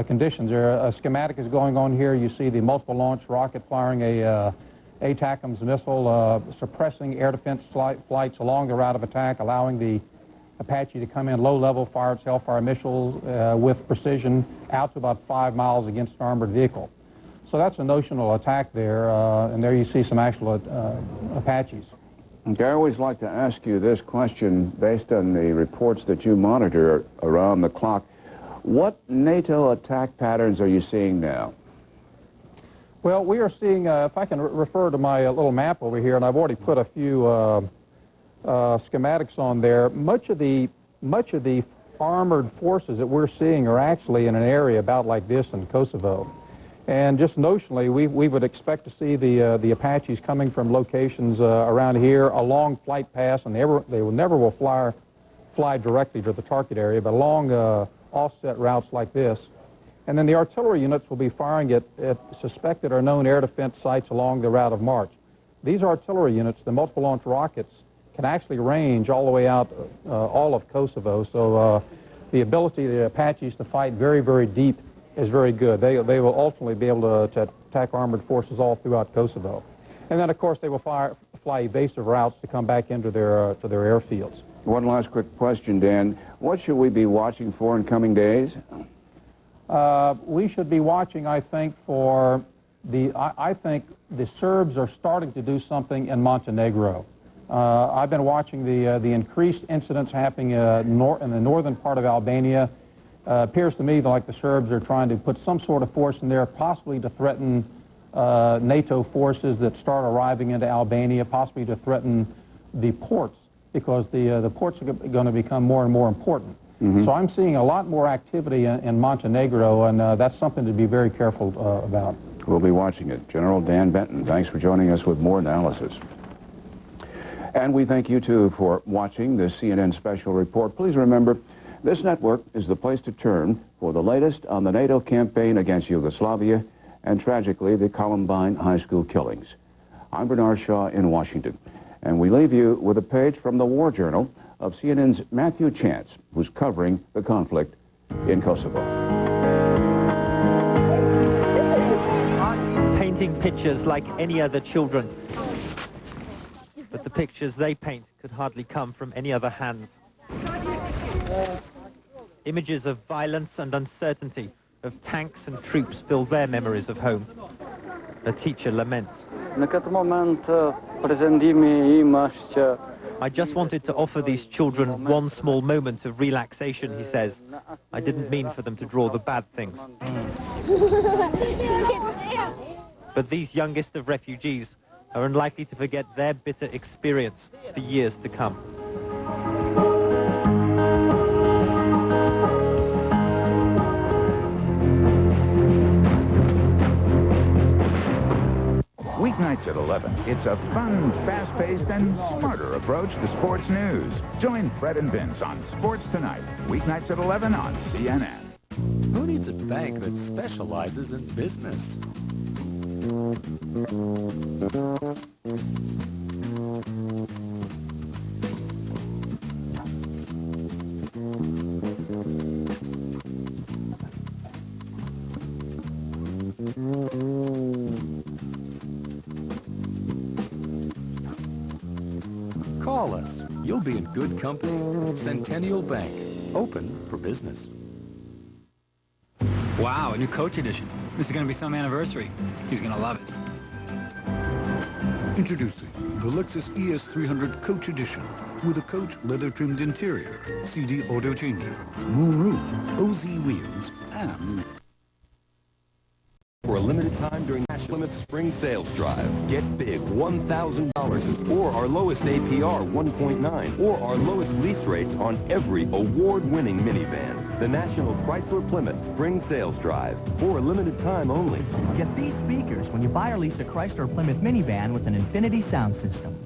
Speaker 25: conditions. A schematic is going on here. You see the multiple launch rocket firing a ATACMS missile, suppressing air defense flights along the route of attack, allowing the Apache to come in low level, fire its Hellfire missiles with precision out to about 5 miles against an armored vehicle. So that's a notional attack there, and there you see some actual Apaches.
Speaker 5: Okay, I always like to ask you this question based on the reports that you monitor around the clock. What NATO attack patterns are you seeing now?
Speaker 25: Well, we are seeing, if I can refer to my little map over here, and I've already put a few schematics on there. Much of the armored forces that we're seeing are actually in an area about like this in Kosovo. And just notionally, we would expect to see the Apaches coming from locations around here along flight paths, and they will never fly directly to the target area, but along offset routes like this. And then the artillery units will be firing at suspected or known air defense sites along the route of march. These artillery units, the multiple launch rockets, can actually range all the way out all of Kosovo. So the ability of the Apaches to fight very, very deep is very good. They will ultimately be able to attack armored forces all throughout Kosovo. And then, of course, they will fly evasive routes to come back into their airfields.
Speaker 5: One last quick question, Dan. What should we be watching for in coming days?
Speaker 25: We should be watching, I think, for I think the Serbs are starting to do something in Montenegro. I've been watching the increased incidents happening in the northern part of Albania. Appears to me like the Serbs are trying to put some sort of force in there, possibly to threaten NATO forces that start arriving into Albania, possibly to threaten the ports, because the ports are going to become more and more important. Mm-hmm. So I'm seeing a lot more activity in Montenegro, and that's something to be very careful about.
Speaker 5: We'll be watching it. General Dan Benton, thanks for joining us with more analysis. And we thank you, too, for watching this CNN Special Report. Please remember, this network is the place to turn for the latest on the NATO campaign against Yugoslavia and, tragically, the Columbine high school killings. I'm Bernard Shaw in Washington, and we leave you with a page from the War Journal of CNN's Matthew Chance, who's covering the conflict in Kosovo.
Speaker 1: Painting pictures like any other children, but the pictures they paint could hardly come from any other hands. Images of violence and uncertainty, of tanks and troops fill their memories of home. A teacher laments. I just wanted to offer these children one small moment of relaxation, he says. I didn't mean for them to draw the bad things. But these youngest of refugees are unlikely to forget their bitter experience for years to come.
Speaker 7: Weeknights at 11. It's a fun, fast-paced, and smarter approach to sports news. Join Fred and Vince on Sports Tonight. Weeknights at 11 on CNN.
Speaker 14: Who needs a bank that specializes in business? Call us. You'll be in good company. Centennial Bank. Open for business.
Speaker 20: Wow, a new Coach edition. This is going to be some anniversary. He's going to love it.
Speaker 22: Introducing the Lexus ES300 Coach Edition with a Coach leather-trimmed interior, CD auto changer, moon roof, OZ wheels, and...
Speaker 26: For a limited time during Nash Plymouth Spring Sales Drive. Get big $1,000 or our lowest APR 1.9 or our lowest lease rates on every award-winning minivan. The National Chrysler Plymouth Spring Sales Drive. For a limited time only.
Speaker 27: Get these speakers when you buy or lease a Chrysler Plymouth minivan with an Infinity sound system.